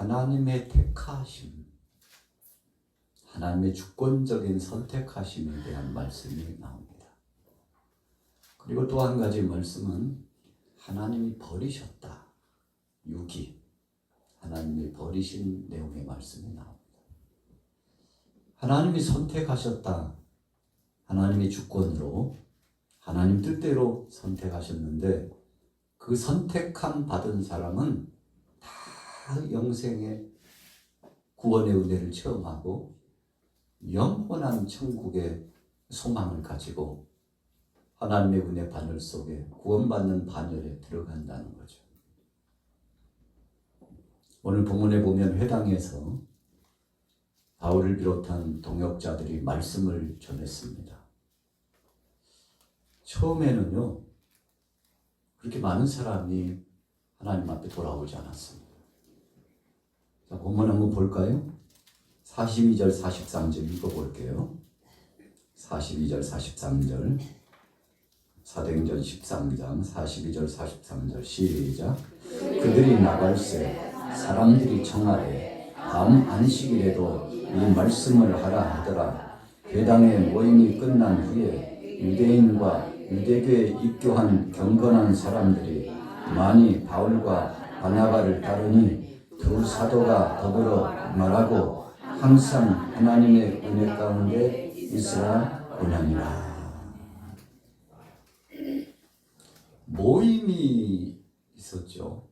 하나님의 택하심, 하나님의 주권적인 선택하심에 대한 말씀이 나옵니다. 그리고 또 한 가지 말씀은 하나님이 버리셨다. 6기, 하나님이 버리신 내용의 말씀이 나옵니다. 하나님이 선택하셨다. 하나님의 주권으로 하나님 뜻대로 선택하셨는데 그 선택함 받은 사람은 다 영생의 구원의 은혜를 체험하고 영원한 천국의 소망을 가지고 하나님의 은혜 반열 속에 구원받는 반열에 들어간다는 거죠. 오늘 본문에 보면 회당에서 바울을 비롯한 동역자들이 말씀을 전했습니다. 처음에는요, 그렇게 많은 사람이 하나님 앞에 돌아오지 않았습니다. 자, 본문 한번 볼까요? 42절, 43절 읽어볼게요. 42절, 43절. 사도행전 13장 42절, 43절 시작. 그들이 나갈새 사람들이 청하되 다음 안식일에도 이 말씀을 하라 하더라. 회당의 모임이 끝난 후에 유대인과 유대교에 입교한 경건한 사람들이 많이 바울과 바나바를 따르니 두 사도가 더불어 말하고 항상 하나님의 은혜 가운데 있으라 보냐니라. 모임이 있었죠.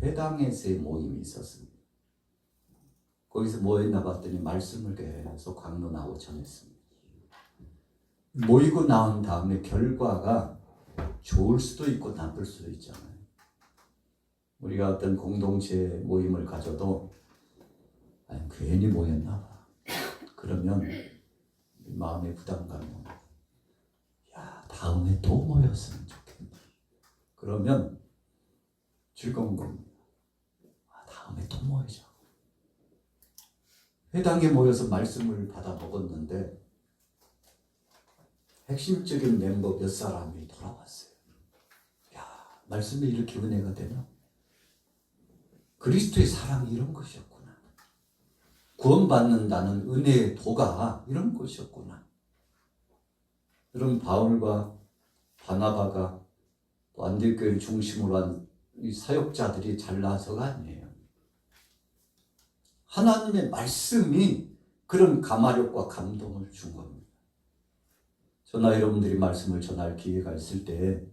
회당에서의 모임이 있었습니다. 거기서 뭐 했나 봤더니 말씀을 계속 강론하고 전했습니다. 모이고 나온 다음에 결과가 좋을 수도 있고 나쁠 수도 있잖아요. 우리가 어떤 공동체 모임을 가져도 아니, 괜히 모였나 봐. 그러면 마음의 부담감이 옵니다. 야, 다음에 또 모였으면 좋겠네. 그러면 즐거운 겁니다. 아, 다음에 또 모이자. 회당에 모여서 말씀을 받아 먹었는데 핵심적인 멤버 몇 사람이 돌아왔어요. 야, 말씀이 이렇게 은혜가 되나? 그리스도의 사랑이 이런 것이었구나. 구원받는다는 은혜의 도가 이런 것이었구나. 여러분, 바울과 바나바가 또 안디옥교회를 중심으로 한 이 사역자들이 잘나서가 아니에요. 하나님의 말씀이 그런 가마력과 감동을 준 겁니다. 저나 여러분들이 말씀을 전할 기회가 있을 때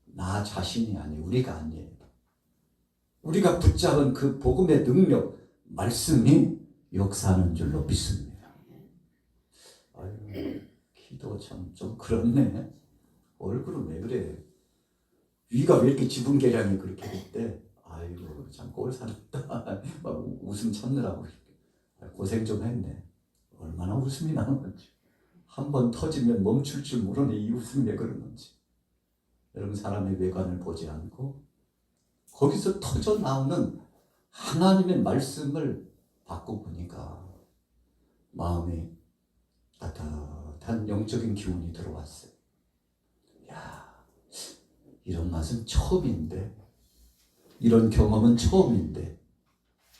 나 자신이 아니에요. 우리가 아니에요. 우리가 붙잡은 그 복음의 능력, 말씀이 역사하는 줄로 믿습니다. 아유, 기도 참 좀 그렇네. 얼굴은 왜 그래? 위가 왜 이렇게 지붕계량이 그렇게 됐대? 아이고, 참 꼴 살았다. 막 웃음 참느라고 고생 좀 했네. 얼마나 웃음이 나는 건지. 한번 터지면 멈출 줄 모르네. 이 웃음이 왜 그러는지. 여러분, 사람의 외관을 보지 않고 거기서 터져 나오는 하나님의 말씀을 받고 보니까 마음이 따뜻한 영적인 기운이 들어왔어요. 야, 이런 맛은 처음인데, 이런 경험은 처음인데.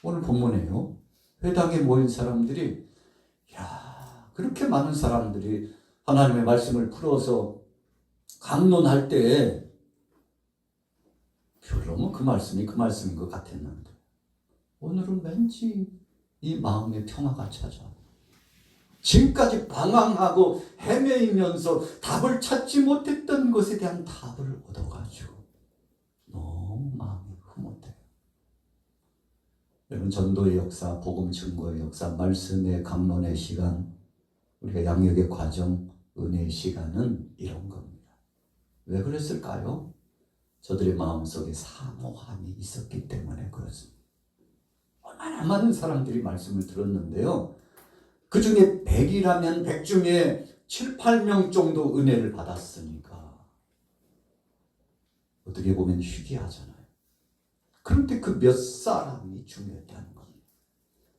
오늘 본문에요, 회당에 모인 사람들이, 야, 그렇게 많은 사람들이 하나님의 말씀을 풀어서 강론할 때 별로 그 말씀이 그 말씀인 것 같았는데 오늘은 왠지 이 마음의 평화가 찾아. 지금까지 방황하고 헤매이면서 답을 찾지 못했던 것에 대한 답을 얻어가지고 너무 마음이 흐뭇해요. 여러분, 전도의 역사, 복음 증거의 역사, 말씀의 강론의 시간, 우리가 양육의 과정, 은혜의 시간은 이런 겁니다. 왜 그랬을까요? 저들의 마음속에 사모함이 있었기 때문에 그렇습니다. 얼마나 많은 사람들이 말씀을 들었는데요, 그 중에 100이라면 100 중에 7, 8명 정도 은혜를 받았으니까 어떻게 보면 희귀하잖아요. 그런데 그 몇 사람이 중요했다는 겁니다.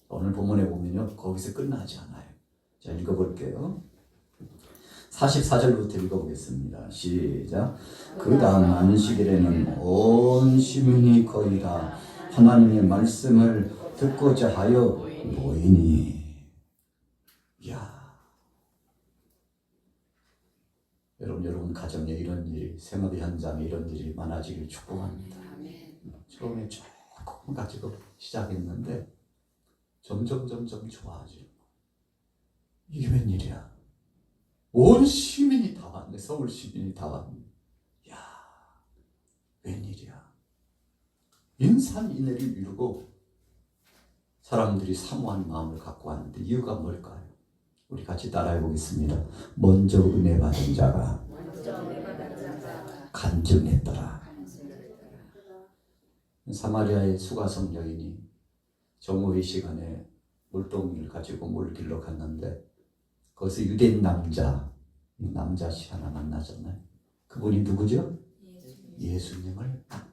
오늘 본문에 보면요, 거기서 끝나지 않아요. 자, 읽어볼게요. 44절부터 읽어보겠습니다. 시작. 그 다음 안식일에는 온 시민이 거의 다 하나님의 말씀을 듣고자 하여 모이니. 야, 여러분 가정에 이런 일, 생업 현장에 이런 일이 많아지길 축복합니다. 처음에 조금 가지고 시작했는데 점점 좋아지고. 이게 웬일이야? 온 시민이 다 왔네. 서울 시민이 다 왔네. 야, 웬일이야? 인산인해를 이루고 사람들이 사모하는 마음을 갖고 왔는데 이유가 뭘까요? 우리 같이 따라해 보겠습니다. 먼저 은혜 받은 자가 간증했더라. 사마리아의 수가성 여인이 정오의 시간에 물동이를 가지고 물 길러 갔는데 거기서 유대인 남자씨 하나 만나잖아요. 그분이 누구죠? 예수님을 만나요.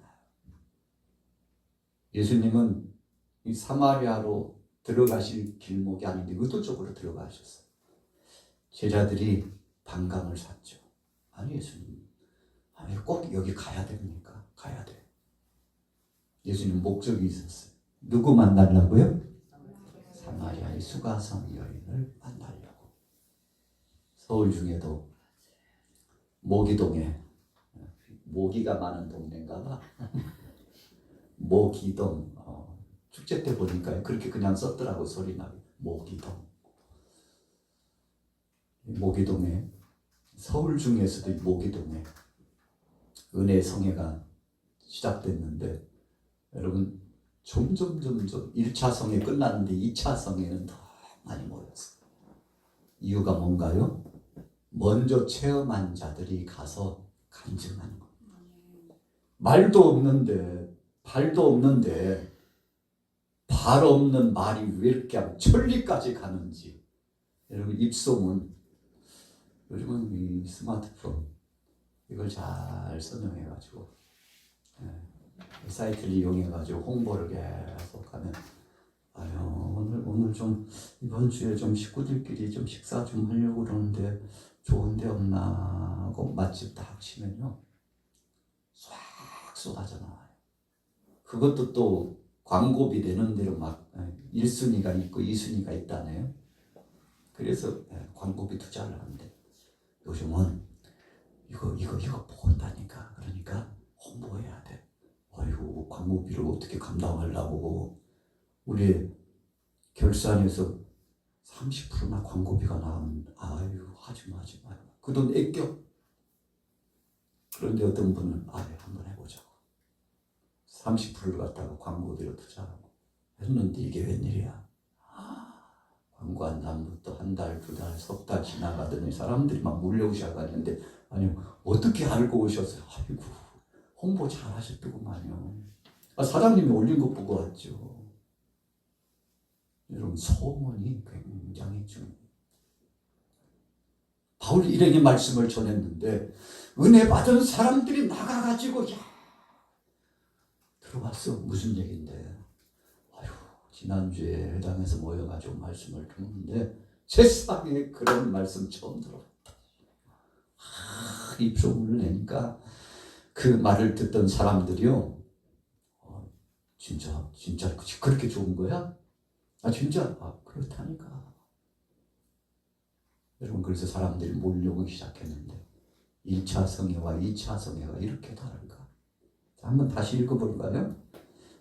예수님은 이 사마리아로 들어가실 길목이 아닌데 의도적으로 들어가셨어요. 제자들이 반감을 샀죠. 아니 예수님, 아니 꼭 여기 가야 됩니까? 가야 돼. 예수님 목적이 있었어요. 누구 만나려고요? 사마리아의 수가성 여인을 만나려고. 서울 중에도 모기동에, 모기가 많은 동네인가 봐. 모기동, 축제 때 보니까 그렇게 그냥 썼더라고. 소리나게. 모기동에 서울 중에서도 모기동에 은혜 성회가 시작됐는데 여러분 점점 1차 성회 끝났는데 2차 성회는 더 많이 모였어요. 이유가 뭔가요? 먼저 체험한 자들이 가서 간증하는 겁니다. 말도 없는데 발도 없는데 발 없는 말이 왜 이렇게 천리까지 가는지. 여러분 입소문, 요즘은 이 스마트폰 이걸 잘 선용해가지고 사이트를 이용해가지고 홍보를 계속 하면 오늘 좀 이번 주에 좀 식구들끼리 좀 식사 좀 하려고 그러는데 좋은 데 없나 하고 맛집 딱 치면요 싹 쏟아져 나와요. 그것도 또 광고비 되는 대로 막 1순위가 있고 2순위가 있다네요. 그래서 광고비 투자를 하는데 요즘은 이거 본다니까. 그러니까 홍보해야 돼. 아이고 광고비를 어떻게 감당하려고. 우리 결산에서 30%나 광고비가 나오면 하지 마. 그 돈 아껴. 그런데 어떤 분은 한번 해보자고 30%를 갖다가 광고비로 투자하고 했는데 이게 웬일이야. 광고한 다음부터 한 달, 두 달, 석 달 지나가더니 사람들이 막 몰려오기 시작하는데 어떻게 알고 오셨어요? 아이고 홍보 잘 하셨더구만요. 사장님이 올린 거 보고 왔죠. 여러분 소문이 굉장히 중요해요. 바울이 일행의 말씀을 전했는데 은혜 받은 사람들이 나가가지고 들어왔어. 무슨 얘기인데 지난주에 회당에서 모여가지고 말씀을 듣는데 세상에 그런 말씀 처음 들어봤다. 입소문을 내니까 그 말을 듣던 사람들이요 진짜 그렇게 좋은 거야? 진짜 그렇다니까. 여러분 그래서 사람들이 몰려오기 시작했는데 1차 성회와 2차 성회가 이렇게 다른가? 자, 한번 다시 읽어볼까요?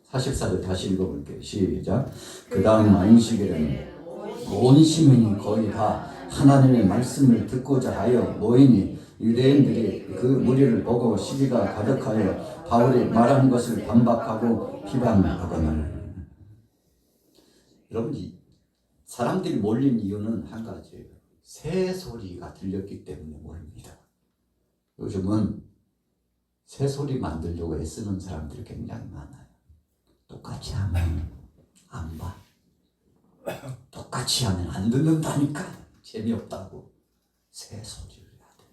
44절 다시 읽어볼게요. 시작. 그 다음 안식일에는 온 시민이 거의 다 하나님의 말씀을 듣고자 하여 모이니 유대인들이 그 무리를 보고 시기가 가득하여 바울이 말하는 것을 반박하고 비방하거늘. 여러분 사람들이 몰린 이유는 한 가지예요. 새 소리가 들렸기 때문에 모입니다. 요즘은 새 소리 만들려고 애쓰는 사람들이 굉장히 많아요. 똑같이 하면 안 봐. 똑같이 하면 안 듣는다니까. 재미없다고 새 소리를 해야 돼.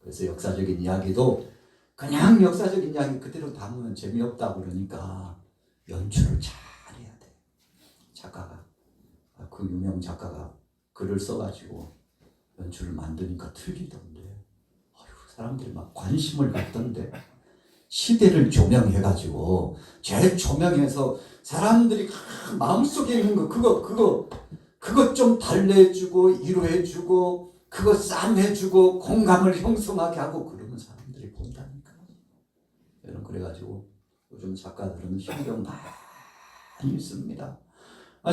그래서 역사적인 이야기도 그냥 역사적인 이야기 그대로 담으면 재미없다고 그러니까 연출을 잘 해야 돼. 작가가 그 유명 작가가 글을 써가지고 연출을 만드니까 틀리던데 사람들이 막 관심을 갖던데 시대를 조명해가지고 재조명해서 사람들이 마음속에 있는 그거 좀 달래주고 위로해주고 그거 쌈해주고 공감을 형성하게 하고 그러면 사람들이 본다니까. 여러분 그래가지고 요즘 작가들은 신경 많이 씁니다.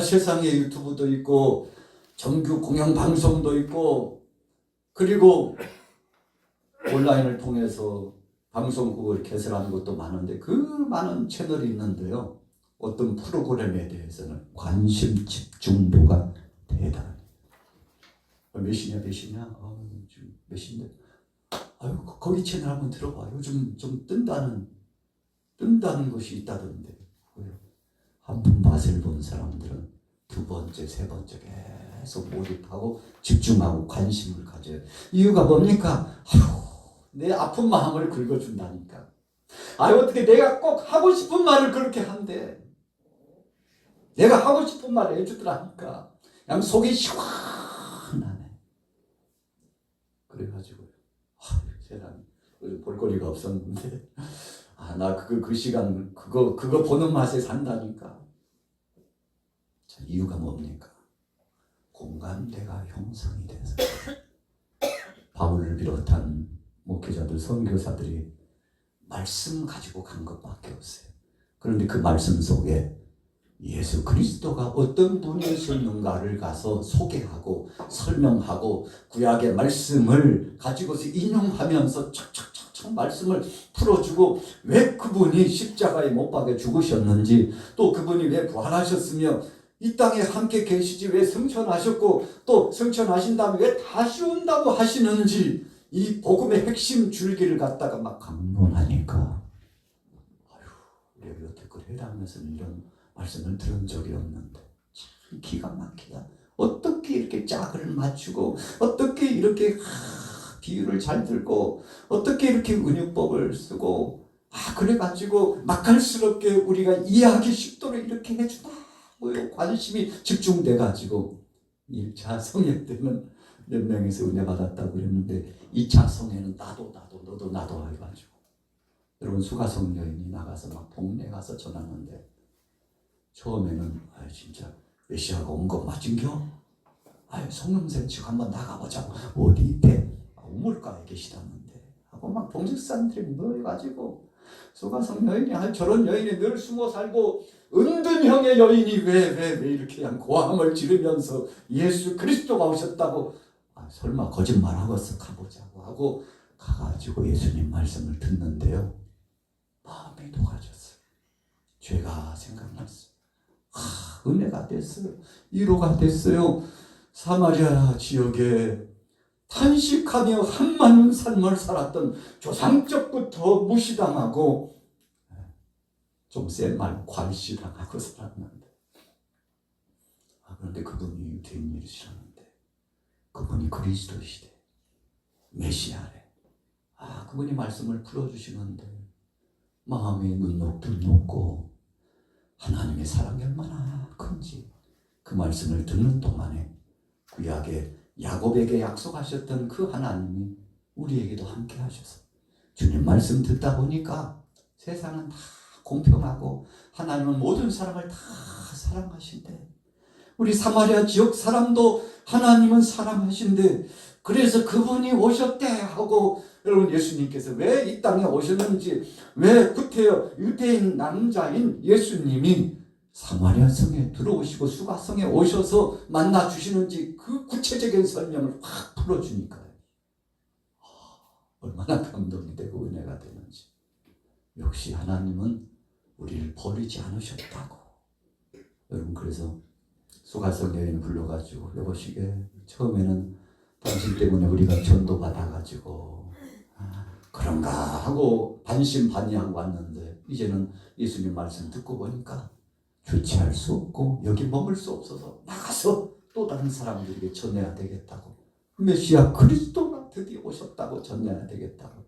세상에 유튜브도 있고 정규 공영방송도 있고 그리고 온라인을 통해서 방송국을 개설하는 것도 많은데 그 많은 채널이 있는데요. 어떤 프로그램에 대해서는 관심 집중도가 대단해요. 몇이냐? 지금 몇인데? 아유 거기 채널 한번 들어봐. 요즘 좀 뜬다는 것이 있다던데. 한 번 맛을 본 사람들은 두 번째, 세 번째 계속 몰입하고 집중하고 관심을 가져요. 이유가 뭡니까? 내 아픈 마음을 긁어준다니까. 어떻게 내가 꼭 하고 싶은 말을 그렇게 한대. 내가 하고 싶은 말을 해주더라니까. 그냥 속이 시원하네. 그래가지고 세상에 볼거리가 없었는데 나 그 시간 그거 보는 맛에 산다니까. 자, 이유가 뭡니까? 공감대가 형성이 돼서 바울을 비롯한 목회자들, 선교사들이 말씀 가지고 간 것밖에 없어요. 그런데 그 말씀 속에 예수 그리스도가 어떤 분이셨는가를 가서 소개하고 설명하고 구약의 말씀을 가지고서 인용하면서 착착착착 말씀을 풀어주고 왜 그분이 십자가에 못 박혀 죽으셨는지 또 그분이 왜 부활하셨으며 이 땅에 함께 계시지 왜 승천하셨고 또 승천하신 다음에 왜 다시 온다고 하시는지 이 복음의 핵심 줄기를 갖다가 막 강론하니까 우리가 여태껏 해당에서는 이런 말씀을 들은 적이 없는데 참 기가 막히다. 어떻게 이렇게 짝을 맞추고 어떻게 이렇게 비유를 잘 들고 어떻게 이렇게 은유법을 쓰고 그래가지고 맛깔스럽게 우리가 이해하기 쉽도록 이렇게 해주다. 관심이 집중돼가지고 1차 성회 때는 몇 명에서 은혜 받았다고 그랬는데 2차 성회는 나도 너도 해가지고 여러분 수가성 여인이 나가서 막 동네 가서 전하는데 처음에는 진짜 메시아가 온 거 맞은겨? 성령샘 치고 한번 나가보자고. 어디 있대? 우물가에 계시다는데 하고 막 동집사람들이 모여가지고 수가성 여인이 저런 여인이 늘 숨어 살고 은둔형의 여인이 왜 이렇게 그냥 고함을 지르면서 예수 그리스도가 오셨다고 설마 거짓말하고서 가보자고 하고 가가지고 예수님 말씀을 듣는데요. 마음이 녹아졌어요. 죄가 생각났어요. 은혜가 됐어요. 위로가 됐어요. 사마리아 지역에 탄식하며 한많은 삶을 살았던 조상적부터 무시당하고 좀 센 말 괄시당하고 살았는데 그런데 그분이 유대인 일이시라는데 그분이 그리스도시대 메시아래. 그분이 말씀을 풀어주시는데 마음의 눈높도 높고 하나님의 사랑이 얼마나 큰지 그 말씀을 듣는 동안에 구약에 야곱에게 약속하셨던 그 하나님이 우리에게도 함께 하셔서 주님 말씀 듣다 보니까 세상은 다 공평하고 하나님은 모든 사람을 다 사랑하신대. 우리 사마리아 지역 사람도 하나님은 사랑하신대. 그래서 그분이 오셨대 하고 여러분 예수님께서 왜 이 땅에 오셨는지 왜 구태여 유대인 남자인 예수님이 사마리아 성에 들어오시고 수가성에 오셔서 만나 주시는지 그 구체적인 설명을 확 풀어주니까요. 얼마나 감동이 되고 은혜가 되는지. 역시 하나님은 우리를 버리지 않으셨다고. 여러분 그래서 수가성 여인을 불러가지고 여보시게 처음에는 당신 때문에 우리가 전도 받아가지고 그런가 하고 반신반의하고 왔는데 이제는 예수님 말씀 듣고 보니까 주체할 수 없고 여기 머물 수 없어서 나가서 또 다른 사람들에게 전해야 되겠다고. 메시아 그리스도가 드디어 오셨다고 전해야 되겠다고.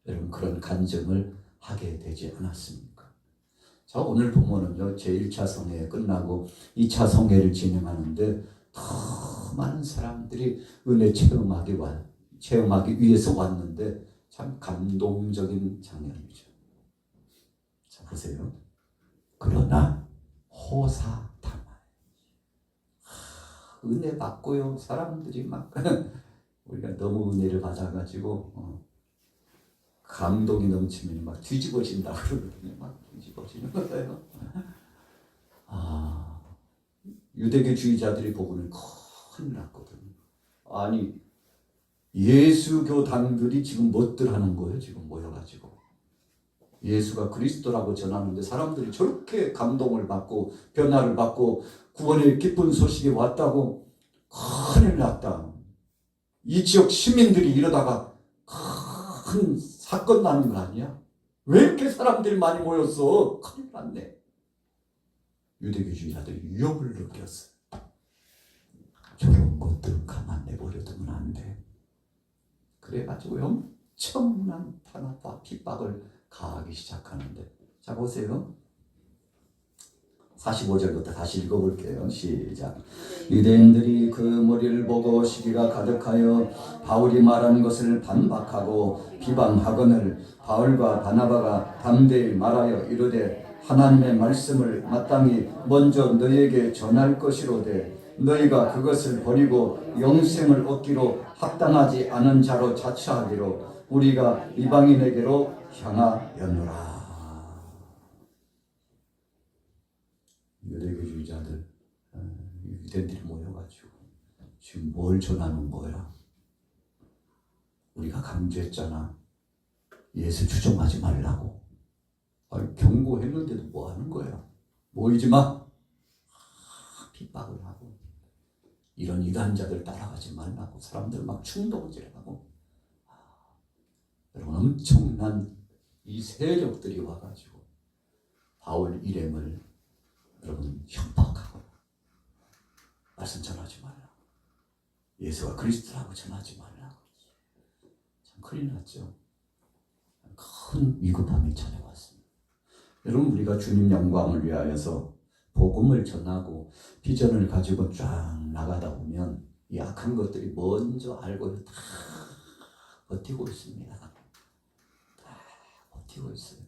여러분 그런 간증을 하게 되지 않았습니까? 자 오늘 보면은요 제1차 성회 끝나고 2차 성회를 진행하는데 더 많은 사람들이 은혜 체험하기 위해서 왔는데 참 감동적인 장면이죠. 자, 보세요. 그러나 호사다마. 은혜 받고요. 사람들이 막 우리가 너무 은혜를 받아가지고 감동이 넘치면 막 뒤집어진다 그러거든요. 막 뒤집어지는 거예요. 유대교주의자들이 보고는 큰일 났거든요. 아니 예수교당들이 지금 뭣들 하는 거예요? 지금 모여가지고 예수가 그리스도라고 전하는데 사람들이 저렇게 감동을 받고 변화를 받고 구원의 기쁜 소식이 왔다고 큰일 났다. 이 지역 시민들이 이러다가 큰 사건 나는 거 아니야? 왜 이렇게 사람들이 많이 모였어? 큰일 났네. 유대교주의자들이 위협을 느꼈어. 저런 것들은 가만 내버려두면 안 돼. 그래가지고 엄청난 탄압과 핍박을 가하기 시작하는데, 자 보세요. 45절부터 다시 읽어볼게요. 시작. 유대인들이 그 무리를 보고 시기가 가득하여 바울이 말하는 것을 반박하고 비방하거늘 바울과 바나바가 담대히 말하여 이르되 하나님의 말씀을 마땅히 먼저 너희에게 전할 것이로되 너희가 그것을 버리고 영생을 얻기로 합당하지 않은 자로 자처하기로 우리가 이방인에게로 향하였노라. 유대교주의자들, 유대인들이 모여가지고 지금 뭘 전하는 거야? 우리가 강조했잖아. 예수 추종하지 말라고. 경고했는데도 뭐 하는 거야? 모이지 마. 핍박을 하고 이런 이단자들 따라가지 말라고 사람들 막 충동질하고. 여러분 엄청난 이 세력들이 와가지고 바울 일행을 여러분 협박하고 말씀 전하지 말라. 예수가 그리스도라고 전하지 말라. 참 큰일 났죠. 큰 위급함이 찾아왔습니다. 여러분 우리가 주님 영광을 위하여서 복음을 전하고 비전을 가지고 쫙 나가다 보면 이 악한 것들이 먼저 알고 다 버티고 있습니다. 다 버티고 있어요.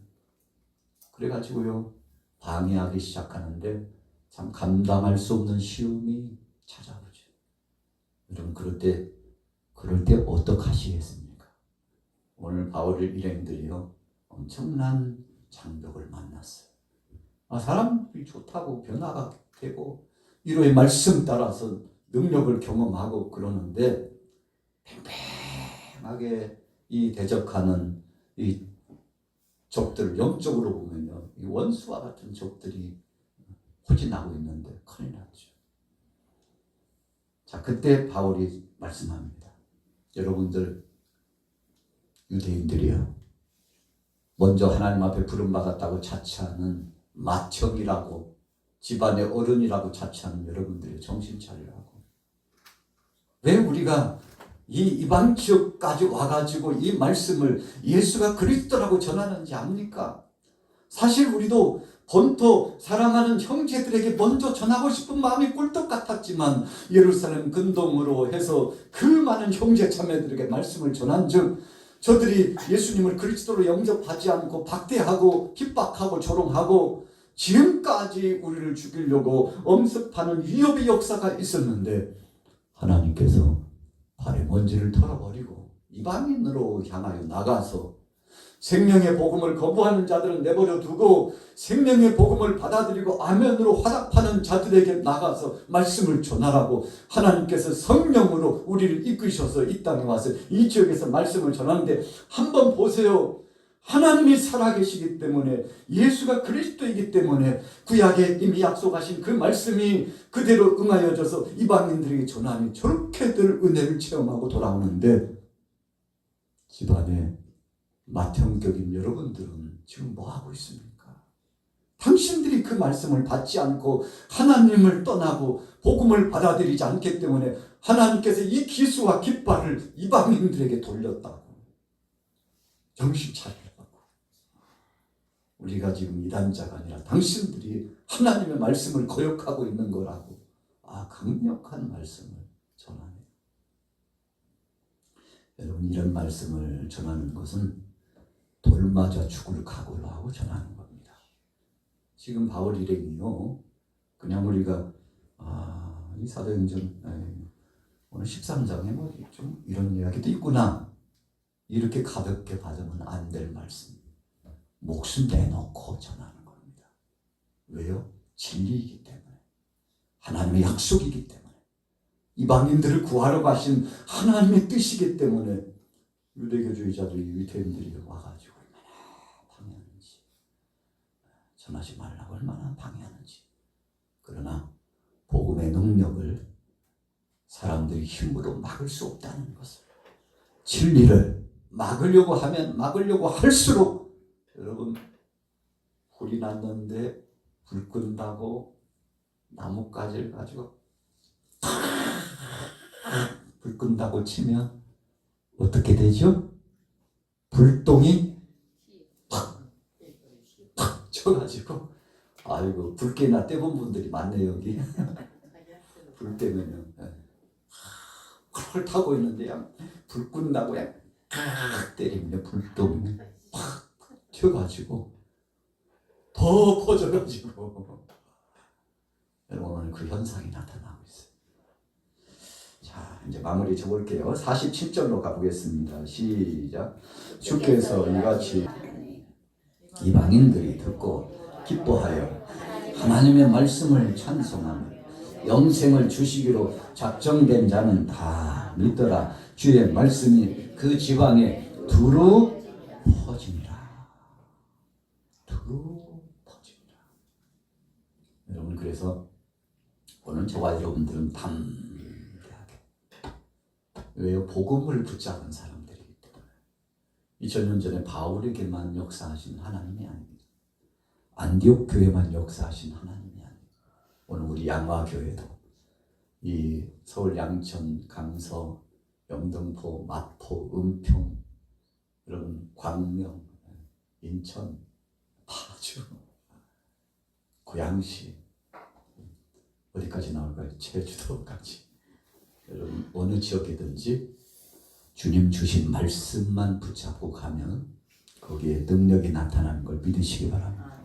그래가지고요 방해하기 시작하는데 참 감당할 수 없는 시험이 찾아오죠. 여러분 그럴 때 어떡하시겠습니까? 오늘 바울 일행들이요 엄청난 장벽을 만났어요. 사람들이 좋다고 변화가 되고 위로의 말씀 따라서 능력을 경험하고 그러는데 팽팽하게 이 대적하는 이 적들 영적으로 보면요 이 원수와 같은 적들이 포진하고 있는데 큰일 났죠. 자 그때 바울이 말씀합니다. 여러분들 유대인들이요 먼저 하나님 앞에 부름받았다고 자처하는 맏형이라고 집안의 어른이라고 자처하는 여러분들이 정신 차리라고. 왜 우리가 이 이방 지역까지 와가지고 이 말씀을 예수가 그리스도라고 전하는지 압니까? 사실 우리도 본토 사랑하는 형제들에게 먼저 전하고 싶은 마음이 꿀떡 같았지만 예루살렘 근동으로 해서 그 많은 형제 자매들에게 말씀을 전한즉 저들이 예수님을 그리스도로 영접하지 않고 박대하고 핍박하고 조롱하고 지금까지 우리를 죽이려고 엄습하는 위협의 역사가 있었는데 하나님께서 발에 먼지를 털어버리고 이방인으로 향하여 나가서 생명의 복음을 거부하는 자들은 내버려 두고 생명의 복음을 받아들이고 아멘으로 화답하는 자들에게 나가서 말씀을 전하라고 하나님께서 성령으로 우리를 이끄셔서 이 땅에 와서 이 지역에서 말씀을 전하는데 한번 보세요. 하나님이 살아계시기 때문에 예수가 그리스도이기 때문에 구약에 이미 약속하신 그 말씀이 그대로 응하여져서 이방인들에게 전하니 저렇게들 은혜를 체험하고 돌아오는데 집안에 맏형격인 여러분들은 지금 뭐하고 있습니까? 당신들이 그 말씀을 받지 않고 하나님을 떠나고 복음을 받아들이지 않기 때문에 하나님께서 이 기수와 깃발을 이방인들에게 돌렸다고. 정신 차리라고. 우리가 지금 이단자가 아니라 당신들이 하나님의 말씀을 거역하고 있는 거라고. 강력한 말씀을 전하네. 여러분 이런 말씀을 전하는 것은 돌 맞아 죽을 각오로 하고 전하는 겁니다. 지금 바울 일행이요. 그냥 우리가 이 사도행전 오늘 13장에 뭐 좀 이런 이야기도 있구나 이렇게 가볍게 받으면 안 될 말씀. 목숨 내놓고 전하는 겁니다. 왜요? 진리이기 때문에. 하나님의 약속이기 때문에. 이방인들을 구하러 가신 하나님의 뜻이기 때문에 유대교주의자들이 유대인들이 와가지고 얼마나 방해하는지, 전하지 말라고 얼마나 방해하는지. 그러나 복음의 능력을 사람들이 힘으로 막을 수 없다는 것을, 진리를 막으려고 하면 막으려고 할수록, 여러분 불이 났는데 불 끈다고 나뭇가지를 가지고 불 끈다고 치면 어떻게 되죠? 불똥이 팍 쳐가지고, 아이고 불깨나 떼본 분들이 많네요 여기. 불 때문에 펄 타고 있는데 그냥 불 끈다고 그냥 때리면 불똥이 팍 튀어가지고 더 퍼져가지고, 여러분 오늘 그 현상이 나타나고 있어요. 자, 이제 마무리 쳐볼게요. 47절로 가보겠습니다. 시작. 주께서 이같이 이방인들이 듣고 기뻐하여 하나님의 말씀을 찬송하며 영생을 주시기로 작정된 자는 다 믿더라. 주의 말씀이 그 지방에 두루 퍼지니라. 두루 퍼지니라. 여러분, 그래서 오늘 저와 여러분들은 담대하게, 왜요? 복음을 붙잡은 사람들이기 때문에. 2000년 전에 바울에게만 역사하신 하나님이 아닙니다. 안디옥 교회만 역사하신 하나님이 아닙니다. 오늘 우리 양화교회도 이 서울 양천, 강서, 영등포, 마포, 은평, 여러분 광명, 인천, 파주, 고양시, 어디까지 나올까요? 제주도까지. 여러분 어느 지역이든지 주님 주신 말씀만 붙잡고 가면 거기에 능력이 나타나는 걸 믿으시기 바랍니다.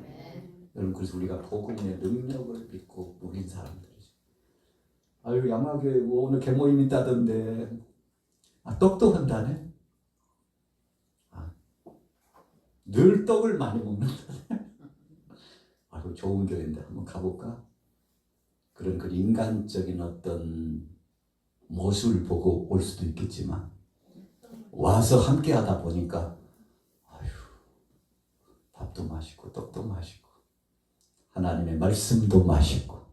여러분, 그래서 우리가 복음의 능력을 믿고 우린 사람들이죠. 아유, 양화교회 오늘 개모임 있다던데. 떡도 한다네. 늘 떡을 많이 먹는다네. 아유, 좋은 교회인데 한번 가볼까? 그런 그 인간적인 어떤 모습을 보고 올 수도 있겠지만, 와서 함께 하다 보니까 아유, 밥도 맛있고 떡도 맛있고 하나님의 말씀도 맛있고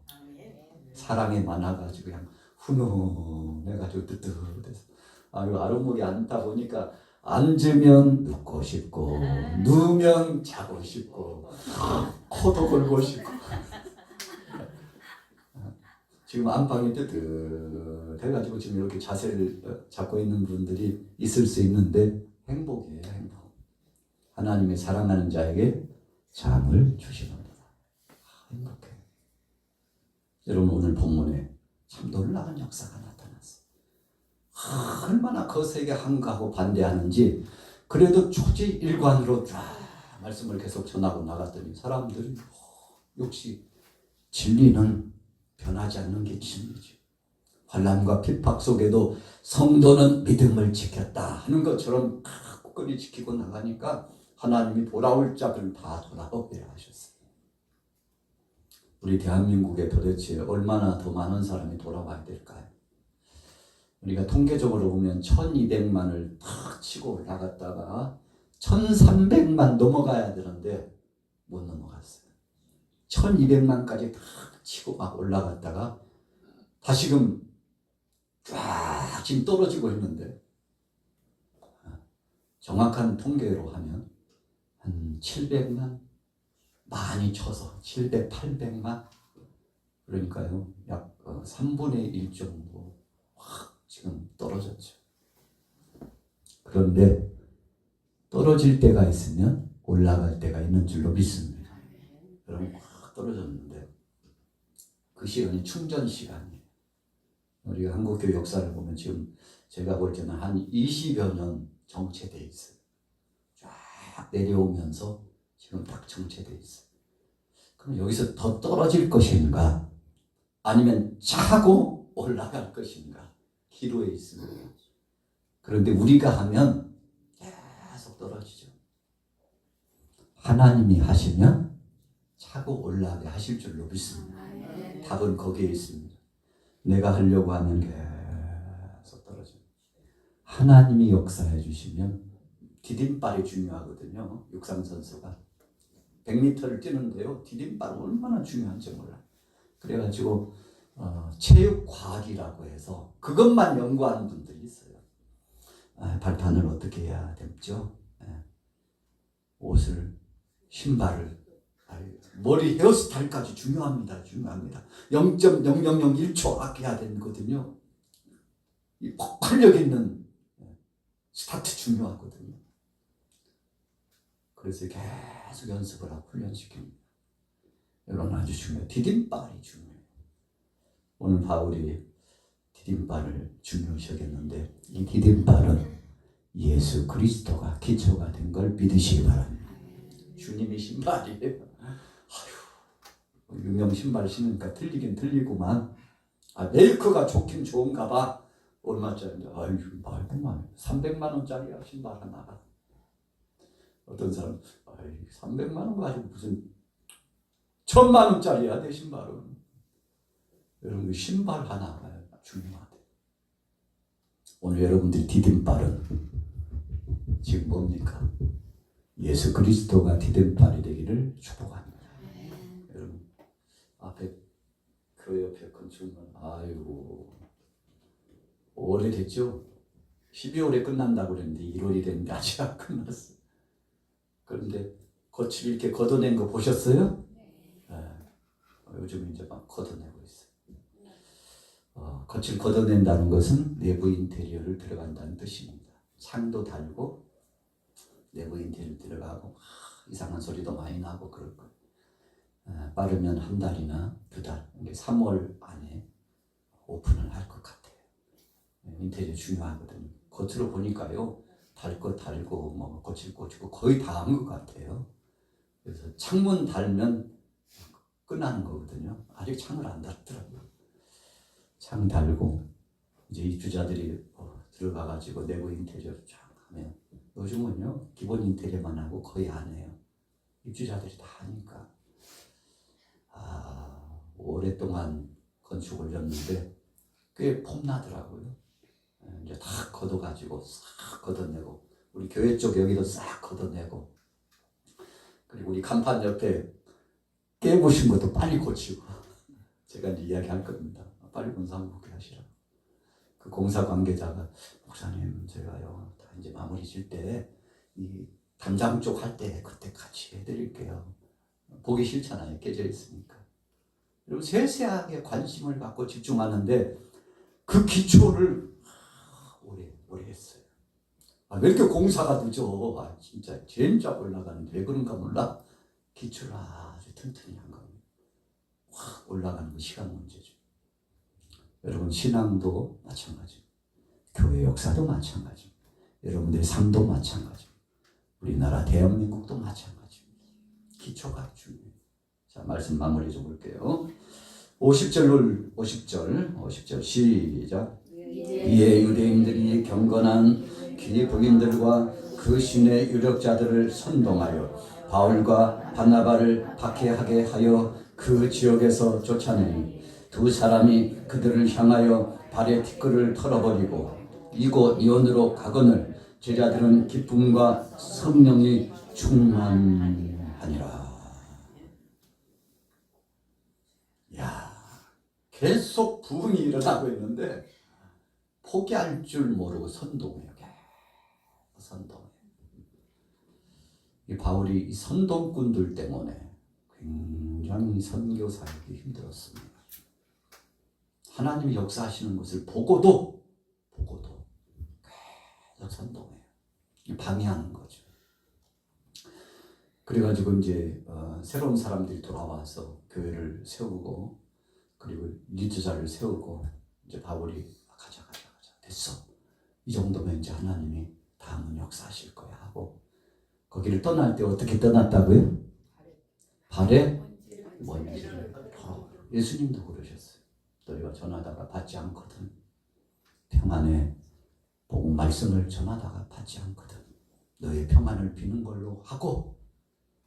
사랑이 많아가지고 그냥 훈훈해가지고 뜨뜻해서, 아유, 아랫목에 앉다 보니까 앉으면 눕고 싶고 누우면 자고 싶고 코도 골고 싶고 지금 안방이 뜨뜻해가지고 지금 이렇게 자세를 잡고 있는 분들이 있을 수 있는데 행복이에요, 행복. 하나님의 사랑하는 자에게 잠을 주시는 행복해. 여러분, 오늘 본문에 참 놀라운 역사가 나타났어요. 얼마나 거세게 항거하고 반대하는지, 그래도 초지일관으로 쫙 말씀을 계속 전하고 나갔더니 사람들이 역시 진리는 변하지 않는 게 진리죠. 환난과 핍박 속에도 성도는 믿음을 지켰다 하는 것처럼 굳건히 지키고 나가니까 하나님이 돌아올 자들 다 돌아오게 하셨어요. 우리 대한민국에 도대체 얼마나 더 많은 사람이 돌아와야 될까요? 우리가 통계적으로 보면 1200만을 탁 치고 올라갔다가 1300만 넘어가야 되는데 못 넘어갔어요. 1200만까지 탁 치고 막 올라갔다가 다시금 쫙 지금 떨어지고 있는데, 정확한 통계로 하면 한 700만, 많이 쳐서 700, 800만, 그러니까요 약 3분의 1 정도 확 지금 떨어졌죠. 그런데 떨어질 때가 있으면 올라갈 때가 있는 줄로 믿습니다. 여러분, 확 떨어졌는데 그 시간이 충전 시간이에요. 우리가 한국교회 역사를 보면 지금 제가 볼 때는 한 20여 년 정체되어 있어요. 쫙 내려오면서 지금 딱 정체되어 있어요. 그럼 여기서 더 떨어질 것인가? 아니면 차고 올라갈 것인가? 기로에 있습니다. 그런데 우리가 하면 계속 떨어지죠. 하나님이 하시면 차고 올라가게 하실 줄로 믿습니다. 답은 거기에 있습니다. 내가 하려고 하면 계속 떨어집니다. 하나님이 역사해 주시면 디딤발이 중요하거든요. 육상선수가 100m를 뛰는데요, 디딤발 얼마나 중요한지 몰라요. 그래가지고 체육과학이라고 해서 그것만 연구하는 분들이 있어요. 발판을 어떻게 해야 되죠? 옷을, 신발을, 머리 헤어스타일까지 중요합니다. 0.0001초 아껴야 되거든요. 이 폭발력 있는 스타트 중요하거든요. 그래서 계속 연습을 하고 훈련시킵니다. 이런 아주 중요해요. 디딤발이 중요해요. 오늘 바울이 디딤발을 중요시 여겼는데, 이 디딤발은 예수 그리스도가 기초가 된 걸 믿으시기 바랍니다. 주님이 신발이에요. 아휴, 유명 신발 신으니까 틀리긴 틀리구만. 메이커가 좋긴 좋은가 봐. 얼마짜리인데? 아유, 말고만 300만 원짜리야 신발 하나가. 어떤 사람, 300만 원 가지고 무슨 1000만 원짜리야 내 신발은. 여러분, 신발 하나가 중요하대. 오늘 여러분들이 디딤발은 지금 뭡니까? 예수 그리스도가 디딤발이 되기를 축복합니다. 여러분, 앞에 교회 옆에 건축물, 아이고 오래됐죠? 12월에 끝난다고 그랬는데 1월이 됐는데 아직 안 끝났어. 그런데 거칠 이렇게 걷어낸 거 보셨어요? 요즘 이제 막 걷어내고 있어요. 거칠 걷어낸다는 것은 내부 인테리어를 들어간다는 뜻입니다. 창도 달고 내부 인테리어 들어가고 이상한 소리도 많이 나고 그럴 거예요. 빠르면 한 달이나 두 달, 3월 안에 오픈을 할 것 같아요. 인테리어 중요하거든요. 겉으로 보니까요, 달 거 달고 뭐 거칠 꽂고 거의 다 한 것 같아요. 그래서 창문 달면 끝나는 거거든요. 아직 창을 안 달더라고요. 창 달고 이제 입주자들이 들어가가지고 내부 인테리어를 쫙 하면, 요즘은요 기본 인테리어만 하고 거의 안 해요. 입주자들이 다 하니까. 오랫동안 건축 올렸는데 꽤 폼나더라고요. 이제 다 걷어가지고 싹 걷어내고, 우리 교회 쪽 여기도 싹 걷어내고, 그리고 우리 간판 옆에 깨부신 것도 빨리 고치고. 제가 이제 이야기할 겁니다. 빨리 문상복귀 하시라고. 그 공사 관계자가, 목사님 제가요 다 이제 마무리 질 때 이 담장 쪽 할 때 그때 같이 해드릴게요. 보기 싫잖아요, 깨져 있으니까. 그리고 세세하게 관심을 갖고 집중하는데 그 기초를 오래 했어요. 왜 이렇게 공사가 늦어? 진짜 진짜 올라가는데 왜 그런가 몰라? 기초를 아주 튼튼히 한 겁니다. 확 올라가는 건 시간 문제죠. 여러분, 신앙도 마찬가지, 교회 역사도 마찬가지, 여러분들의 삶도 마찬가지, 우리나라 대한민국도 마찬가지입니다. 기초가 중요해요. 자, 말씀 마무리 좀 볼게요. 50절 시작. 이에 유대인들이 경건한 기복인들과 그 신의 유력자들을 선동하여 바울과 바나바를 박해하게 하여 그 지역에서 쫓아내니, 두 사람이 그들을 향하여 발의 티끌을 털어버리고 이곳 이온으로 가거늘 제자들은 기쁨과 성령이 충만하니라. 계속 부흥이 일어나고 있는데 포기할 줄 모르고 선동해요. 선동해요. 이 바울이 이 선동꾼들 때문에 굉장히 선교 사역이 힘들었습니다. 하나님이 역사하시는 것을 보고도 계속 선동해요. 방해하는 거죠. 그래가지고 이제 새로운 사람들이 돌아와서 교회를 세우고, 그리고 리더자를 세우고, 이제 바울이 가자 됐어, 이 정도면 이제 하나님이 다음은 역사하실 거야 하고, 거기를 떠날 때 어떻게 떠났다고요? 발에 먼지를 예수님도 그러셨어요. 너희가 전하다가 받지 않거든. 평안의 복음 말씀을 전하다가 받지 않거든. 너의 평안을 비는 걸로 하고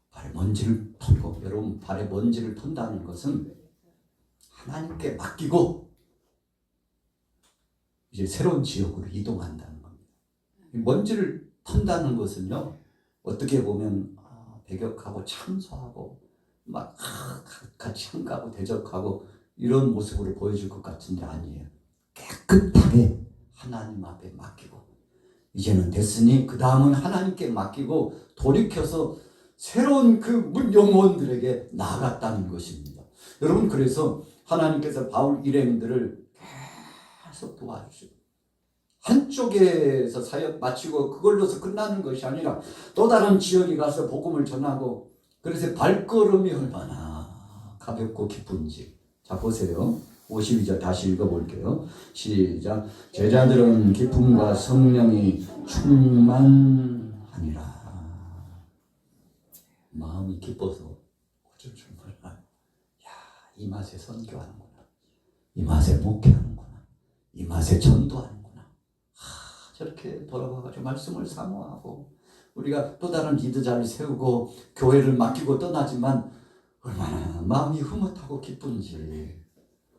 발에 먼지를 털고, 여러분 발에 먼지를 턴다는 것은 하나님께 맡기고 이제 새로운 지역으로 이동한다는 겁니다. 먼지를 턴다는 것은요, 어떻게 보면 배격하고 참소하고 막 같이 한가하고 대적하고 이런 모습으로 보여줄 것 같은데 아니에요. 깨끗하게 하나님 앞에 맡기고, 이제는 됐으니 그 다음은 하나님께 맡기고 돌이켜서 새로운 그 영혼들에게 나아갔다는 것입니다. 여러분, 그래서 하나님께서 바울 일행들을 계속 도와주시고, 한쪽에서 사역 마치고 그걸로서 끝나는 것이 아니라 또 다른 지역에 가서 복음을 전하고, 그래서 발걸음이 얼마나 가볍고 기쁜지. 자, 보세요. 52절 다시 읽어볼게요. 시작. 제자들은 기쁨과 성령이 충만하니라. 마음이 기뻐서 어쩔 줄 몰라. 야, 이 맛에 선교하는구나. 이 맛에 목회하는구나. 이 맛에 전도하는구나. 저렇게 돌아와가지고 말씀을 사모하고 우리가 또 다른 리더자를 세우고 교회를 맡기고 떠나지만 얼마나 마음이 흐뭇하고 기쁜지.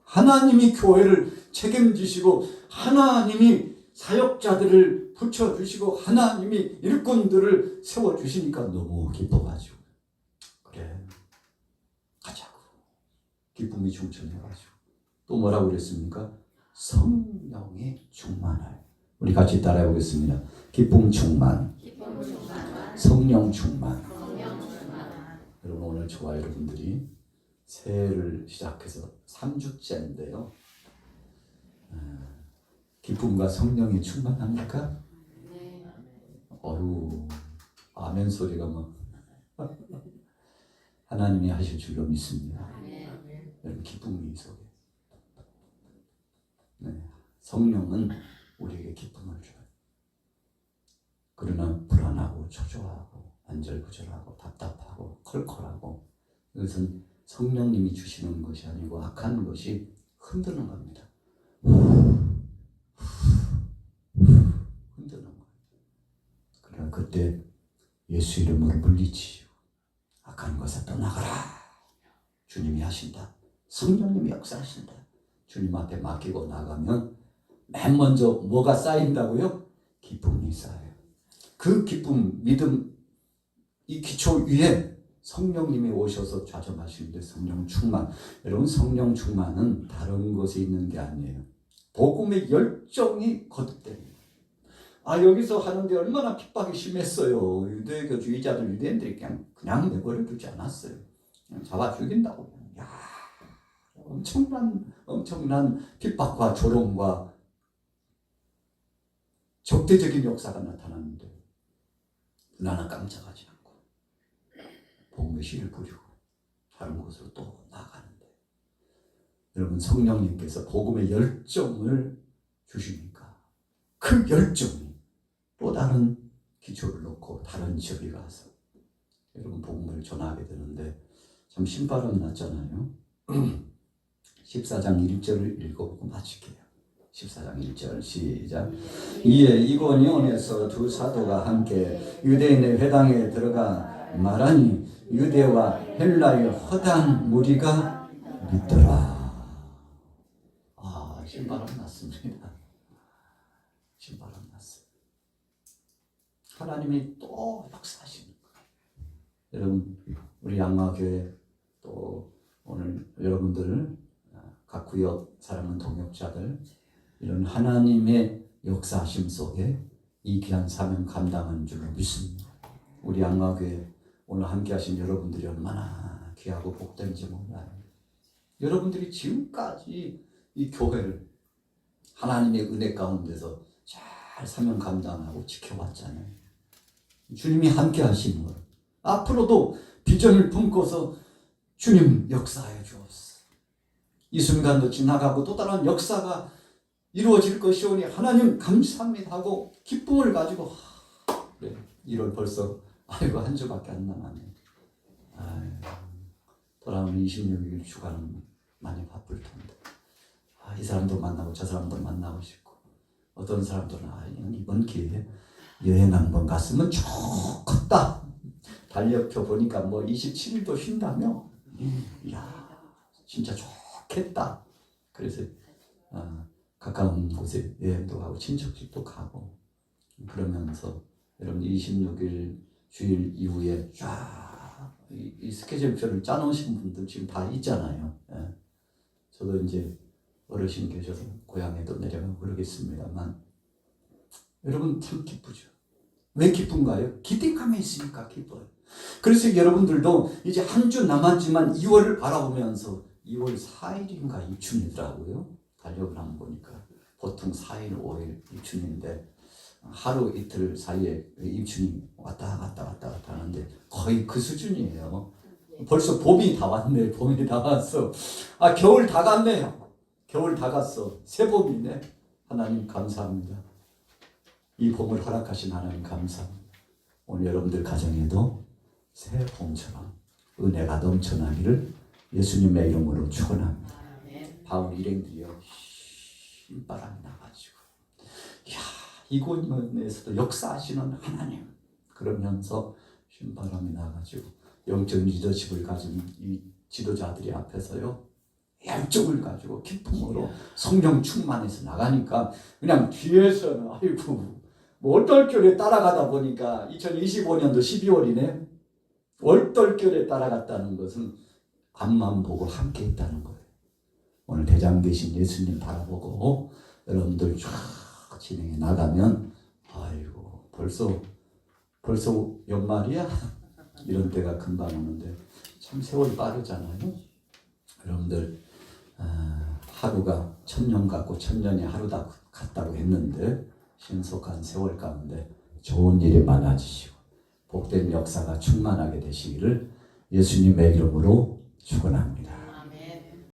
하나님이 교회를 책임지시고 하나님이 사역자들을 붙여주시고 하나님이 일꾼들을 세워주시니까 너무 기뻐가지고, 그래 가자고 기쁨이 충천해가지고 또 뭐라고 그랬습니까? 성령의 충만을. 우리 같이 따라해 보겠습니다. 기쁨 충만, 성령 충만. 여러분, 오늘 저와 여러분들이 새해를 시작해서 3주째인데요. 기쁨과 성령이 충만합니까? 네. 어휴, 아멘 소리가 막 하나님이 하실 줄로 믿습니다. 네. 여러분, 기쁨이 속에. 네. 성령은 우리에게 기쁨을 줘요. 그러나 불안하고 초조하고 안절부절하고 답답하고 컬컬하고, 이것은 성령님이 주시는 것이 아니고 악한 것이 흔드는 겁니다. 흔드는 거예요. 그러나 그때 예수 이름으로 물리치시고 악한 것을 떠나가라. 주님이 하신다. 성령님이 역사하신다. 주님 앞에 맡기고 나가면 맨 먼저 뭐가 쌓인다고요? 기쁨이 쌓여요. 그 기쁨, 믿음, 이 기초 위에 성령님이 오셔서 좌점하시는데 성령 충만. 여러분, 성령 충만은 다른 것에 있는 게 아니에요. 복음의 열정이 거듭됩니다. 여기서 하는데 얼마나 핍박이 심했어요. 유대교주의자들, 유대인들이 그냥 내버려 두지 않았어요. 그냥 잡아 죽인다고. 야, 엄청난 핍박과 조롱과 적대적인 역사가 나타났는데 나는 깜짝하지 않고 복음의 씨를 뿌리고 다른 곳으로 또 나가는데, 여러분, 성령님께서 복음의 열정을 주시니까 그 열정이 또 다른 기초를 놓고 다른 지역에 가서 여러분 복음을 전하게 되는데 참 신바람 났잖아요. 14장 1절을 읽어보고 마칠게요. 14장 1절 시작. 이에 이고니온에서 두 사도가 함께 유대인의 회당에 들어가 말하니 유대와 헬라의 허당 무리가 믿더라. 신바람 났습니다. 신바람 났어요. 하나님이 또 역사하시는 거예요. 여러분, 우리 양화교회 또 오늘 여러분들 각 구역 사랑하는 동역자들, 이런 하나님의 역사하심 속에 이 귀한 사명 감당하는 줄로 믿습니다. 우리 양화교회 오늘 함께 하신 여러분들이 얼마나 귀하고 복된지 몰라요. 여러분들이 지금까지 이 교회를 하나님의 은혜 가운데서 잘 사명 감당하고 지켜왔잖아요. 주님이 함께 하시는 것, 앞으로도 비전을 품고서 주님 역사해 주옵소서. 이 순간도 지나가고 또 다른 역사가 이루어질 것이오니 하나님 감사합니다 하고 기쁨을 가지고, 그래 1월 벌써 한 주밖에 안 남았네. 돌아오는 26일 주간은 많이 바쁠 텐데 이 사람도 만나고 저 사람도 만나고 싶고 어떤 사람들은 이번 기회에 여행 한번 갔으면 좋겠다. 달력표 보니까 뭐 27일도 쉰다며. 이야 진짜 좋겠다. 그래서 가까운 곳에 여행도 가고 친척집도 가고 그러면서 여러분 26일 주일 이후에 이 스케줄표를 짜놓으신 분들 지금 다 있잖아요. 예. 저도 이제 어르신 계셔서 고향에도 내려가고 그러겠습니다만 여러분 참 기쁘죠. 왜 기쁜가요? 기대감이 있으니까 기뻐요. 그래서 여러분들도 이제 한 주 남았지만 2월을 바라보면서 2월 4일인가 입춘이더라고요. 달력을 한번 보니까 보통 4일, 5일 입춘인데 하루 이틀 사이에 입춘이 왔다 갔다 하는데 거의 그 수준이에요. 벌써 봄이 다 왔네. 봄이 다 왔어. 겨울 다 갔네. 겨울 다 갔어. 새 봄이네. 하나님 감사합니다. 이 봄을 허락하신 하나님 감사합니다. 오늘 여러분들 가정에도 새 봄처럼 은혜가 넘쳐나기를 예수님의 이름으로 축원합니다. 바울 일행들이요 신바람이 나가지고 이곳에서도 역사하시는 하나님 그러면서 신바람이 나가지고 영적 리더십을 가진 이 지도자들이 앞에서요 열정을 가지고 기쁨으로 성령 충만해서 나가니까 그냥 뒤에서는 뭐 얼떨결에 따라가다 보니까 2025년도 12월이네. 얼떨결에 따라갔다는 것은 앞만 보고 함께 있다는 거예요. 오늘 대장 계신 예수님 바라보고 여러분들 쫙 진행해 나가면 벌써 연말이야? 이런 때가 금방 오는데 참 세월이 빠르잖아요. 여러분들 하루가 천년 같고 천년이 하루다 같다고 했는데 신속한 세월 가운데 좋은 일이 많아지시고 복된 역사가 충만하게 되시기를 예수님의 이름으로 축원합니다.